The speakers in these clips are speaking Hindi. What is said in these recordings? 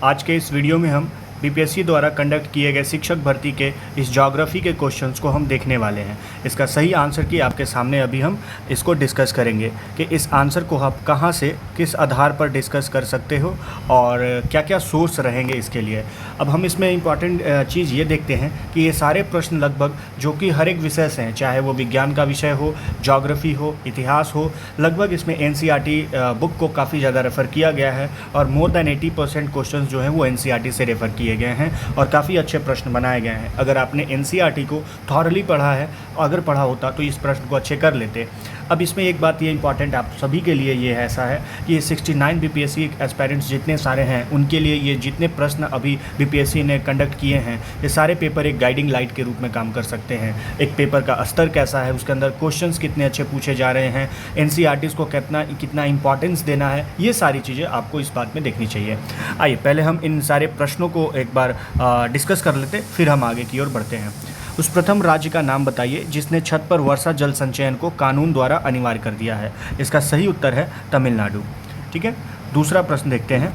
आज के इस वीडियो में हम बीपीएससी द्वारा कंडक्ट किए गए शिक्षक भर्ती के इस ज्योग्राफी के क्वेश्चंस को हम देखने वाले हैं। इसका सही आंसर की आपके सामने अभी हम इसको डिस्कस करेंगे कि इस आंसर को आप कहां से किस आधार पर डिस्कस कर सकते हो और क्या क्या सोर्स रहेंगे इसके लिए। अब हम इसमें इम्पॉर्टेंट चीज़ ये देखते हैं कि ये सारे प्रश्न लगभग जो कि हर एक विषय से हैं, चाहे वो विज्ञान का विषय हो, ज्योग्राफी हो, इतिहास हो, लगभग इसमें एनसीईआरटी बुक को काफ़ी ज़्यादा रेफ़र किया गया है और मोर देन 80% क्वेश्चन जो हैं वो एनसीईआरटी से रेफ़र किए गए हैं और काफ़ी अच्छे प्रश्न बनाए गए हैं। अगर आपने एनसीईआरटी को थॉरली पढ़ा है, अगर पढ़ा होता तो इस प्रश्न को अच्छे कर लेते। अब इसमें एक बात ये इंपॉर्टेंट आप सभी के लिए ये ऐसा है कि ये 69 बीपीएससी एस्पायरेंट्स जितने सारे हैं उनके लिए ये जितने प्रश्न अभी बीपीएससी ने कंडक्ट किए हैं ये सारे पेपर एक गाइडिंग लाइट के रूप में काम कर सकते हैं। एक पेपर का स्तर कैसा है, उसके अंदर क्वेश्चंस कितने अच्छे पूछे जा रहे हैं, एनसीईआरटीज़ को कितना इंपॉर्टेंस देना है, ये सारी चीज़ें आपको इस बात में देखनी चाहिए। आइए पहले हम इन सारे प्रश्नों को एक बार डिस्कस कर लेते, फिर हम आगे की ओर बढ़ते हैं। उस प्रथम राज्य का नाम बताइए जिसने छत पर वर्षा जल संचयन को कानून द्वारा अनिवार्य कर दिया है। इसका सही उत्तर है तमिलनाडु। ठीक है, दूसरा प्रश्न देखते हैं।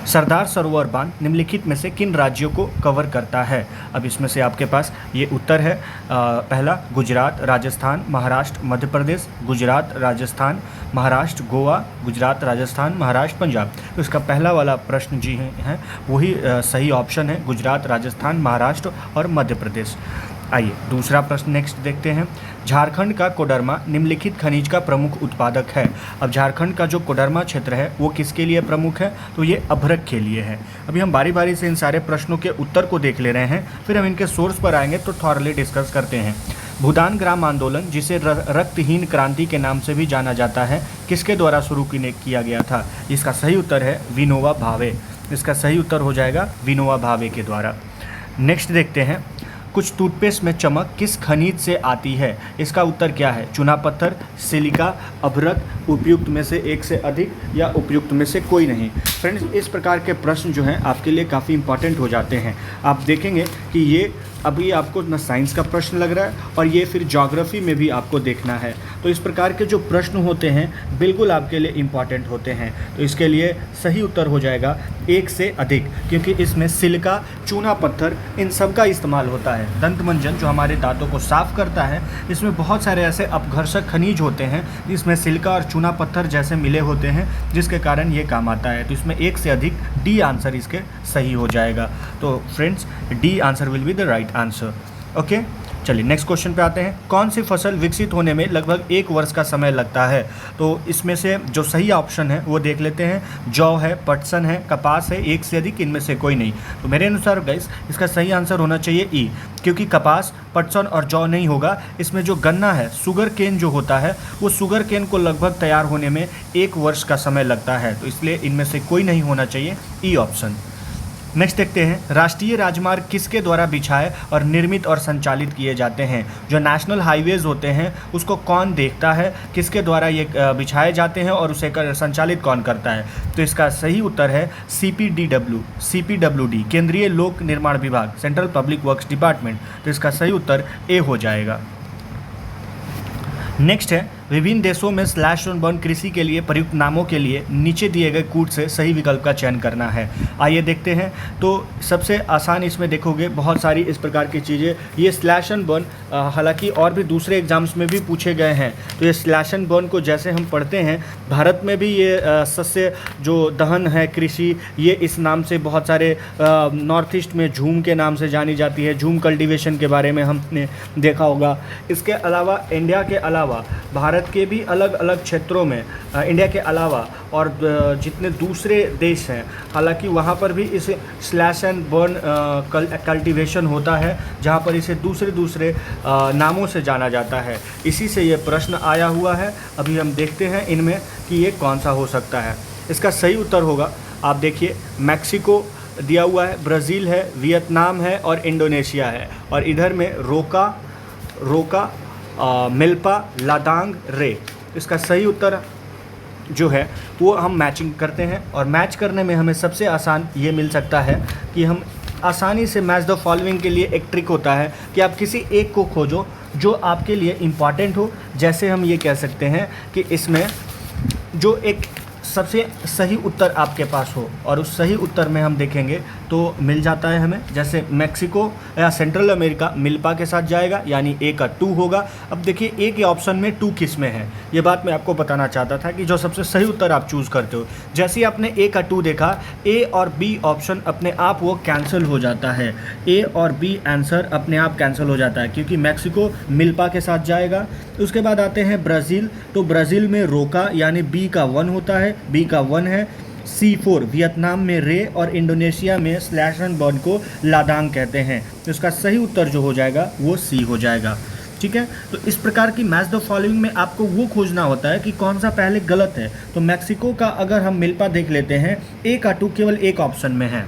सरदार सरोवर बांध निम्नलिखित में से किन राज्यों को कवर करता है। अब इसमें से आपके पास ये उत्तर है। पहला गुजरात, राजस्थान, महाराष्ट्र, मध्य प्रदेश, गुजरात, राजस्थान, महाराष्ट्र, गोवा, गुजरात, राजस्थान, महाराष्ट्र, पंजाब। तो इसका पहला वाला प्रश्न जी है वही सही ऑप्शन है, गुजरात, राजस्थान, महाराष्ट्र और मध्य प्रदेश। आइए दूसरा प्रश्न नेक्स्ट देखते हैं। झारखंड का कोडरमा निम्नलिखित खनिज का प्रमुख उत्पादक है। अब झारखंड का जो कोडरमा क्षेत्र है वो किसके लिए प्रमुख है, तो ये अभ्रक के लिए है। अभी हम बारी बारी से इन सारे प्रश्नों के उत्तर को देख ले रहे हैं, फिर हम इनके सोर्स पर आएंगे तो थॉरली डिस्कस करते हैं। भूदान ग्राम आंदोलन जिसे रक्तहीन क्रांति के नाम से भी जाना जाता है किसके द्वारा शुरू किया गया था। इसका सही उत्तर है विनोबा भावे। इसका सही उत्तर हो जाएगा विनोबा भावे के द्वारा। नेक्स्ट देखते हैं। कुछ टूथपेस्ट में चमक किस खनिज से आती है। इसका उत्तर क्या है, चूना पत्थर, सिलिका, अभ्रक, उपयुक्त में से एक से अधिक या उपयुक्त में से कोई नहीं। फ्रेंड्स, इस प्रकार के प्रश्न जो हैं आपके लिए काफ़ी इंपॉर्टेंट हो जाते हैं। आप देखेंगे कि ये अभी आपको न साइंस का प्रश्न लग रहा है और ये फिर ज्योग्राफी में भी आपको देखना है। तो इस प्रकार के जो प्रश्न होते हैं बिल्कुल आपके लिए इम्पॉर्टेंट होते हैं। तो इसके लिए सही उत्तर हो जाएगा एक से अधिक, क्योंकि इसमें सिलिका, चूना पत्थर इन सब का इस्तेमाल होता है। दंत मंजन जो हमारे दांतों को साफ करता है, इसमें बहुत सारे ऐसे अपघर्षक खनिज होते हैं जिसमें सिलिका और चूना पत्थर जैसे मिले होते हैं, जिसके कारण ये काम आता है। तो इसमें एक से अधिक, डी आंसर इसके सही हो जाएगा। तो friends, D answer will be the right answer. Okay, चलिए नेक्स्ट क्वेश्चन पे आते हैं। कौन सी फसल विकसित होने में लगभग 1 वर्ष का समय लगता है। तो इसमें से जो सही ऑप्शन है वो देख लेते हैं। जौ है, पटसन है, कपास है, एक से अधिक इनमें से कोई नहीं। तो मेरे अनुसार गाइस इसका सही आंसर होना चाहिए ई, क्योंकि कपास, पटसन और जौ नहीं होगा। इसमें जो गन्ना है, शुगर केन जो होता है, वो शुगर केन को लगभग तैयार होने में 1 वर्ष का समय लगता है। तो इसलिए इनमें से कोई नहीं होना चाहिए, ई ऑप्शन। नेक्स्ट देखते हैं। राष्ट्रीय राजमार्ग किसके द्वारा बिछाए और निर्मित और संचालित किए जाते हैं। जो नेशनल हाईवेज होते हैं उसको कौन देखता है, किसके द्वारा ये बिछाए जाते हैं और उसे संचालित कौन करता है। तो इसका सही उत्तर है CPWD, केंद्रीय लोक निर्माण विभाग, सेंट्रल पब्लिक वर्क्स डिपार्टमेंट। तो इसका सही उत्तर ए हो जाएगा। नेक्स्ट है, विभिन्न देशों में स्लैश एंड बर्न कृषि के लिए प्रयुक्त नामों के लिए नीचे दिए गए कूट से सही विकल्प का चयन करना है। आइए देखते हैं। तो सबसे आसान इसमें देखोगे बहुत सारी इस प्रकार की चीज़ें। ये स्लैश एंड बर्न हालांकि और भी दूसरे एग्जाम्स में भी पूछे गए हैं। तो ये स्लैश एंड बर्न को जैसे हम पढ़ते हैं, भारत में भी ये सस्य जो दहन है कृषि, ये इस नाम से बहुत सारे नॉर्थ ईस्ट में झूम के नाम से जानी जाती है। झूम कल्टीवेशन के बारे में हमने देखा होगा। इसके अलावा इंडिया के अलावा भारत के भी अलग अलग क्षेत्रों में, इंडिया के अलावा और जितने दूसरे देश हैं, हालांकि वहाँ पर भी इस स्लैश एंड बर्न कल्टीवेशन होता है, जहाँ पर इसे दूसरे नामों से जाना जाता है। इसी से ये प्रश्न आया हुआ है। अभी हम देखते हैं इनमें कि ये कौन सा हो सकता है। इसका सही उत्तर होगा, आप देखिए, मैक्सिको दिया हुआ है, ब्राज़ील है, वियतनाम है और इंडोनेशिया है। और इधर में रोका, मिल्पा, लादांग, रे। इसका सही उत्तर जो है वो हम मैचिंग करते हैं और मैच करने में हमें सबसे आसान ये मिल सकता है कि हम आसानी से मैच द फॉलोइंग के लिए एक ट्रिक होता है कि आप किसी एक को खोजो जो आपके लिए इम्पॉर्टेंट हो। जैसे हम ये कह सकते हैं कि इसमें जो एक सबसे सही उत्तर आपके पास हो, और उस सही उत्तर में हम देखेंगे तो मिल जाता है हमें, जैसे मैक्सिको या सेंट्रल अमेरिका मिल्पा के साथ जाएगा, यानी ए का 2 होगा। अब देखिए ए के ऑप्शन में 2 किस में है, ये बात मैं आपको बताना चाहता था कि जो सबसे सही उत्तर आप चूज़ करते हो, जैसे ही आपने ए का 2 देखा, ए और बी ऑप्शन अपने आप वो कैंसिल हो जाता है, ए और बी आंसर अपने आप कैंसिल हो जाता है, क्योंकि मैक्सिको मिल्पा के साथ जाएगा। उसके बाद आते हैं ब्राज़ील, तो ब्राज़ील में रोका यानी बी का 1 होता है, बी का 1 है। C4 वियतनाम में रे और इंडोनेशिया में /1 को लादांग कहते हैं, तो इसका सही उत्तर जो हो जाएगा वो सी हो जाएगा। ठीक है, तो इस प्रकार की मैच द फॉलोइंग में आपको वो खोजना होता है कि कौन सा पहले गलत है। तो मैक्सिको का अगर हम मिल्पा देख लेते हैं, ए का 2 केवल एक ऑप्शन में है।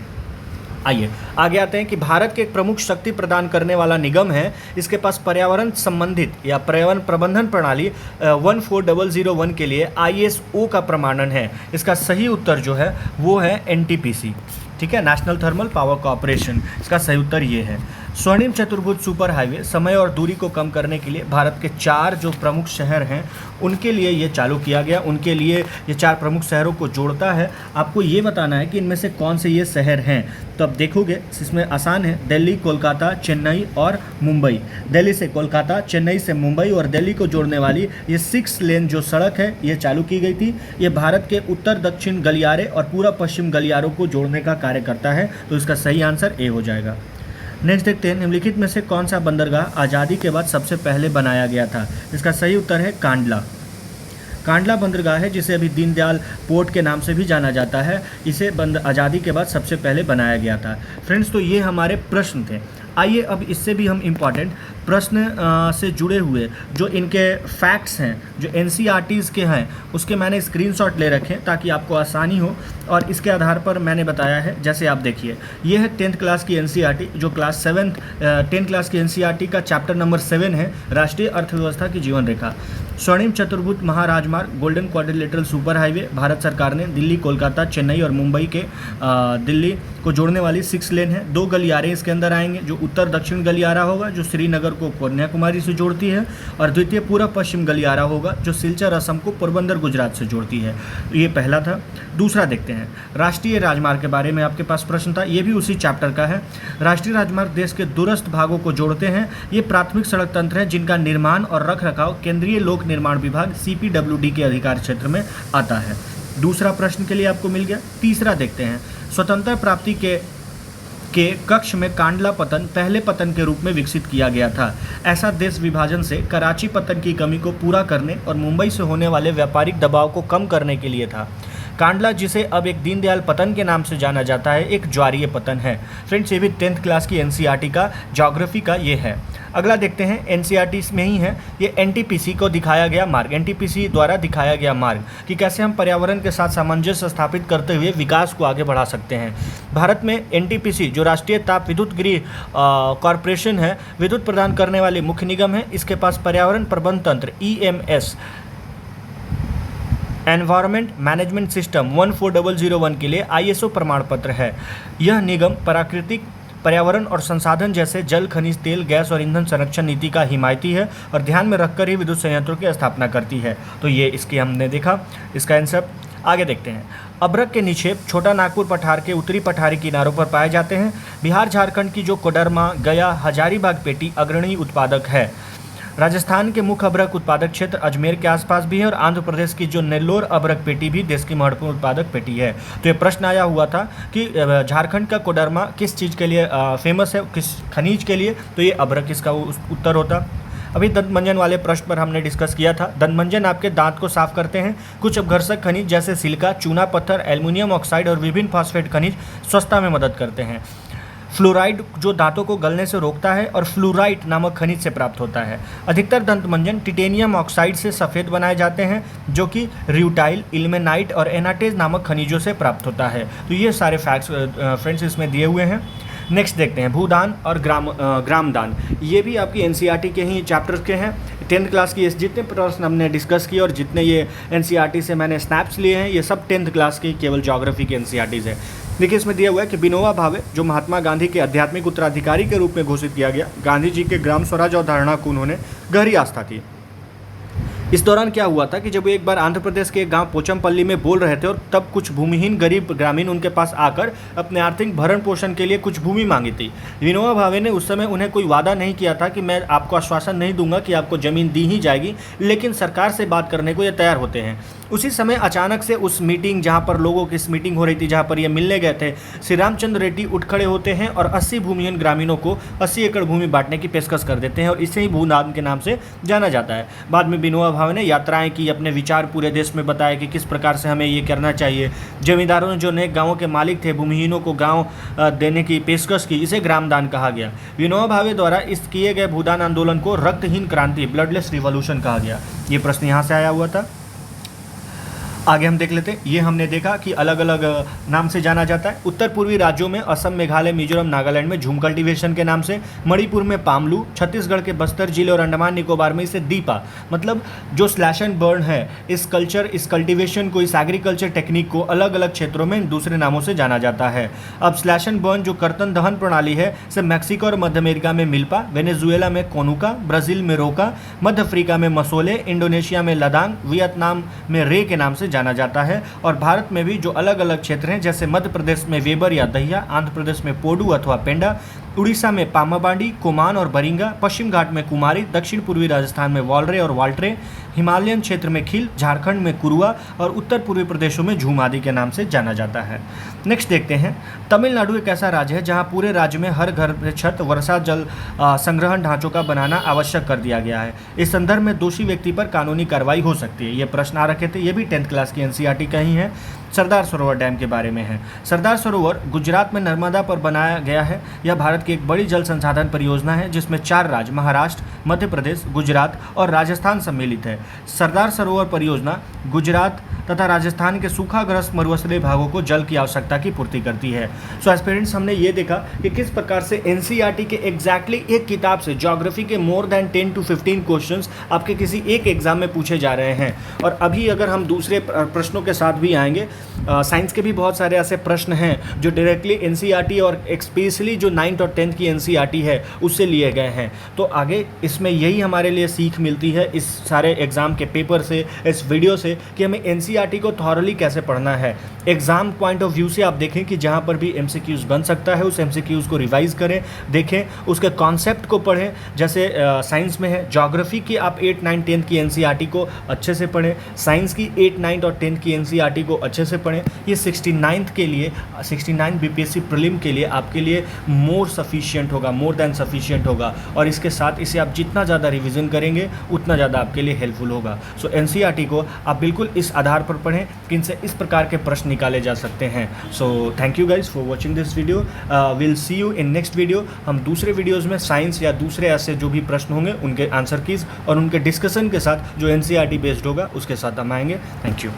आइए आगे आते हैं कि भारत के एक प्रमुख शक्ति प्रदान करने वाला निगम है, इसके पास पर्यावरण संबंधित या पर्यावरण प्रबंधन प्रणाली 14001 के लिए ISO का प्रमाणन है। इसका सही उत्तर जो है वो है NTPC, ठीक है, नेशनल थर्मल पावर कॉर्पोरेशन। इसका सही उत्तर ये है। स्वर्णिम चतुर्भुज सुपर हाईवे समय और दूरी को कम करने के लिए भारत के 4 जो प्रमुख शहर हैं उनके लिए ये चालू किया गया, उनके लिए ये 4 प्रमुख शहरों को जोड़ता है। आपको ये बताना है कि इनमें से कौन से ये शहर हैं, तो अब देखोगे इसमें आसान है, दिल्ली, कोलकाता, चेन्नई और मुंबई। दिल्ली से कोलकाता, चेन्नई से मुंबई और दिल्ली को जोड़ने वाली ये 6 लेन जो सड़क है ये चालू की गई थी। ये भारत के उत्तर दक्षिण गलियारे और पूरा पश्चिम गलियारों को जोड़ने का कार्य करता है, तो इसका सही आंसर ए हो जाएगा। नेक्स्ट देखते हैं, निम्नलिखित में से कौन सा बंदरगाह आज़ादी के बाद सबसे पहले बनाया गया था। इसका सही उत्तर है कांडला। कांडला बंदरगाह है जिसे अभी दीनदयाल पोर्ट के नाम से भी जाना जाता है, इसे आज़ादी के बाद सबसे पहले बनाया गया था। फ्रेंड्स, तो ये हमारे प्रश्न थे। आइए अब इससे भी हम इम्पॉर्टेंट प्रश्न से जुड़े हुए जो इनके फैक्ट्स हैं, जो NCERTs के हैं, उसके मैंने स्क्रीनशॉट ले रखे ताकि आपको आसानी हो, और इसके आधार पर मैंने बताया है। जैसे आप देखिए, ये है 10th क्लास की NCERT, जो क्लास 10th क्लास की NCERT का चैप्टर नंबर 7 है, राष्ट्रीय अर्थव्यवस्था की जीवन रेखा। स्वर्णिम चतुर्भुज महाराजमार्ग, golden quadrilateral super highway, Bharat सरकार ने दिल्ली, कोलकाता, चेन्नई और मुंबई के दिल्ली को जोड़ने वाली 6 लेन है। 2 गलियारे इसके अंदर आएंगे, जो उत्तर दक्षिण गलियारा होगा जो श्रीनगर को कन्याकुमारी से जोड़ती है, और द्वितीय पूर्व पश्चिम गलियारा होगा जो सिलचर असम को पोरबंदर गुजरात से जोड़ती है। ये पहला था। दूसरा देखते हैं, राष्ट्रीय राजमार्ग के बारे में आपके पास प्रश्न था, ये भी उसी चैप्टर का है। राष्ट्रीय राजमार्ग देश के दूरस्थ भागों को जोड़ते हैं। ये प्राथमिक सड़क तंत्र है जिनका निर्माण और रख रखाव केंद्रीय लोक निर्माण विभाग CPWD के अधिकार क्षेत्र में आता है। दूसरा प्रश्न के लिए आपको मिल गया। तीसरा देखते हैं, स्वतंत्रता प्राप्ति के कक्ष में कांडला पतन पहले पतन के रूप में विकसित किया गया था। ऐसा देश विभाजन से कराची पतन की कमी को पूरा करने और मुंबई से होने वाले व्यापारिक दबाव को कम करने के लिए था। कांडला, जिसे अब एक दीनदयाल पतन के नाम से जाना जाता है, एक ज्वारीय पतन है। फ्रेंड्स, ये भी 10th क्लास की NCERT का ज्योग्राफी का ये है। अगला देखते हैं, NCERT में ही है, ये NTPC को दिखाया गया मार्ग, NTPC द्वारा दिखाया गया मार्ग कि कैसे हम पर्यावरण के साथ सामंजस्य स्थापित करते हुए विकास को आगे बढ़ा सकते हैं। भारत में NTPC जो राष्ट्रीय ताप विद्युत गृह कॉरपोरेशन है, विद्युत प्रदान करने वाले मुख्य निगम है। इसके पास पर्यावरण प्रबंध तंत्र EMS एनवायरमेंट मैनेजमेंट सिस्टम 14001 के लिए ISO प्रमाण पत्र है। यह निगम प्राकृतिक पर्यावरण और संसाधन जैसे जल, खनिज तेल, गैस और ईंधन संरक्षण नीति का हिमायती है और ध्यान में रखकर ही विद्युत संयंत्रों की स्थापना करती है। तो ये इसकी हमने देखा, इसका आंसर। आगे देखते हैं, अभ्रक के निक्षेप छोटा नागपुर पठार के उत्तरी पठारी किनारों पर पाए जाते हैं। बिहार झारखंड की जो कोडरमा, गया, हजारीबाग पेटी अग्रणी उत्पादक है। राजस्थान के मुख्य अभ्रक उत्पादक क्षेत्र अजमेर के आसपास भी है, और आंध्र प्रदेश की जो नेल्लोर अभ्रक पेटी भी देश की महत्वपूर्ण उत्पादक पेटी है। तो ये प्रश्न आया हुआ था कि झारखंड का कोडरमा किस चीज़ के लिए फेमस है, किस खनिज के लिए, तो ये अभ्रक इसका उत्तर होता। अभी दंतमंजन वाले प्रश्न पर हमने डिस्कस किया था। दंतमंजन आपके दांत को साफ करते हैं। कुछ अपघर्षक खनिज जैसे सिलिका, चूना पत्थर, एल्युमिनियम ऑक्साइड और विभिन्न फॉस्फेट खनिज स्वच्छता में मदद करते हैं। फ्लोराइड जो दांतों को गलने से रोकता है और फ्लोराइट नामक खनिज से प्राप्त होता है। अधिकतर दंतमंजन टिटेनियम ऑक्साइड से सफ़ेद बनाए जाते हैं जो कि र्यूटाइल, इल्मेनाइट और एनाटेज नामक खनिजों से प्राप्त होता है। तो ये सारे फैक्ट्स फ्रेंड्स इसमें दिए हुए हैं। नेक्स्ट देखते हैं, भूदान और ग्रामदान। ये भी आपकी NCERT के ही चैप्टर के हैं। 10th क्लास की जितने प्रश्न हमने डिस्कस किए और जितने ये NCERT से मैंने स्नैप्स लिए हैं, ये सब 10th क्लास की केवल ज्योग्राफी के NCERTs है। देखिए, इसमें दिया हुआ है कि विनोबा भावे जो महात्मा गांधी के आध्यात्मिक उत्तराधिकारी के रूप में घोषित किया गया। गांधी जी के ग्राम स्वराज अवधारणा को उन्होंने गहरी आस्था थी। इस दौरान क्या हुआ था कि जब वो एक बार आंध्र प्रदेश के एक गांव पोचमपल्ली में बोल रहे थे और तब कुछ भूमिहीन गरीब ग्रामीण उनके पास आकर अपने आर्थिक भरण पोषण के लिए कुछ भूमि मांगी थी। विनोबा भावे ने उस समय उन्हें कोई वादा नहीं किया था कि मैं आपको आश्वासन नहीं दूंगा कि आपको ज़मीन दी ही जाएगी, लेकिन सरकार से बात करने को ये तैयार होते हैं। उसी समय अचानक से उस मीटिंग, जहाँ पर लोगों की इस मीटिंग हो रही थी, जहाँ पर ये मिलने गए थे, श्री रामचंद्र रेड्डी उठ खड़े होते हैं और 80 भूमिहीन ग्रामीणों को 80 एकड़ भूमि बांटने की पेशकश कर देते हैं और इसे ही भूदान के नाम से जाना जाता है। बाद में विनोबा भावे ने यात्राएं की, अपने विचार पूरे देश में बताए कि किस प्रकार से हमें ये करना चाहिए। जमींदारों ने जो नए गाँवों के मालिक थे, भूमिहीनों को गाँव देने की पेशकश की, इसे ग्रामदान कहा गया। विनोबा भावे द्वारा इस किए गए भूदान आंदोलन को रक्तहीन क्रांति, ब्लडलेस रिवॉल्यूशन कहा गया। ये प्रश्न यहाँ से आया हुआ था। आगे हम देख लेते हैं। ये हमने देखा कि अलग अलग नाम से जाना जाता है। उत्तर पूर्वी राज्यों में असम, मेघालय, मिजोरम, नागालैंड में झूम कल्टीवेशन के नाम से, मणिपुर में पामलू, छत्तीसगढ़ के बस्तर जिले और अंडमान निकोबार में इसे दीपा, मतलब जो स्लैश एंड बर्न है, इस कल्चर, इस कल्टीवेशन को, इस एग्रीकल्चर टेक्निक को अलग अलग क्षेत्रों में दूसरे नामों से जाना जाता है। अब स्लैश एंड बर्न जो कर्तन दहन प्रणाली है, इसे मैक्सिको और मध्य अमेरिका में मिल्पा, वेनेजुएला में कोनुका, ब्राज़ील में रोका, मध्य अफ्रीका में मसोले, इंडोनेशिया में लदांग, वियतनाम में रे के नाम से जाना जाता है। और भारत में भी जो अलग अलग क्षेत्र हैं, जैसे मध्य प्रदेश में वेबर या दहिया, आंध्र प्रदेश में पोडू अथवा पेंडा, उड़ीसा में पामाबाडी, कुमान और बरिंगा, पश्चिम घाट में कुमारी, दक्षिण पूर्वी राजस्थान में वालरे और वाल्ट्रे, हिमालयन क्षेत्र में खिल, झारखंड में कुरुआ और उत्तर पूर्वी प्रदेशों में झूम आदि के नाम से जाना जाता है। नेक्स्ट देखते हैं। तमिलनाडु एक ऐसा राज्य है जहां पूरे राज्य में हर घर में छत, वर्षा जल संग्रहण ढांचों का बनाना आवश्यक कर दिया गया है। इस संदर्भ में दोषी व्यक्ति पर कानूनी कार्रवाई हो सकती है। ये प्रश्न आ रखे थे, ये भी 10th क्लास की एनसीईआरटी का ही है। सरदार सरोवर डैम के बारे में है। सरदार सरोवर गुजरात में नर्मदा पर बनाया गया है। यह भारत की एक बड़ी जल संसाधन परियोजना है जिसमें 4 राज्य महाराष्ट्र, मध्य प्रदेश, गुजरात और राजस्थान सम्मिलित है। सरदार सरोवर परियोजना गुजरात तथा राजस्थान के सूखाग्रस्त मरुस्थलीय भागों को जल की आवश्यकता की पूर्ति करती है। सो एस्पिरेंट्स, हमने ये देखा कि किस प्रकार से एनसीईआरटी के एग्जैक्टली एक किताब से ज्योग्राफी के मोर देन 10 to 15 क्वेश्चंस आपके किसी एक एग्जाम में पूछे जा रहे हैं। और अभी अगर हम दूसरे प्रश्नों के साथ भी आएंगे, साइंस के भी बहुत सारे ऐसे प्रश्न हैं जो डायरेक्टली एनसीईआरटी और स्पेशली जो 9th और 10th की एनसीईआरटी है उससे लिए गए हैं। तो आगे इसमें यही हमारे लिए सीख मिलती है इस सारे एग्ज़ाम के पेपर से, इस वीडियो से, कि हमें एनसीईआरटी को थॉरली कैसे पढ़ना है। एग्ज़ाम पॉइंट ऑफ व्यू से आप देखें कि जहाँ पर भी एमसीक्यूज़ बन सकता है उस एमसीक्यूज़ को रिवाइज़ करें, देखें, उसके कॉन्सेप्ट को पढ़ें। जैसे साइंस में है, ज्योग्राफी की आप 8, 9, 10 की एनसीईआरटी को अच्छे से पढ़ें, साइंस की 8, 9 और 10 की एनसीईआरटी को अच्छे से पढ़ें। ये 69th के लिए, 69 बीपीएससी प्रीलिम के लिए आपके लिए मोर सफिशिएंट होगा, मोर देन सफिशिएंट होगा। और इसके साथ इसे आप जितना ज़्यादा रिवीजन करेंगे उतना ज़्यादा आपके लिए हेल्पफुल होगा। सो एनसीईआरटी को आप बिल्कुल इस आधार पर पढ़ें कि इनसे इस प्रकार के प्रश्न निकाले जा सकते हैं। So thank you guys for watching this video. Will see you in next video. हम दूसरे वीडियोज़ में साइंस या दूसरे ऐसे जो भी प्रश्न होंगे उनके आंसर कीज और उनके डिस्कशन के साथ जो एनसीईआरटी बेस्ड होगा उसके साथ हम आएंगे। Thank you.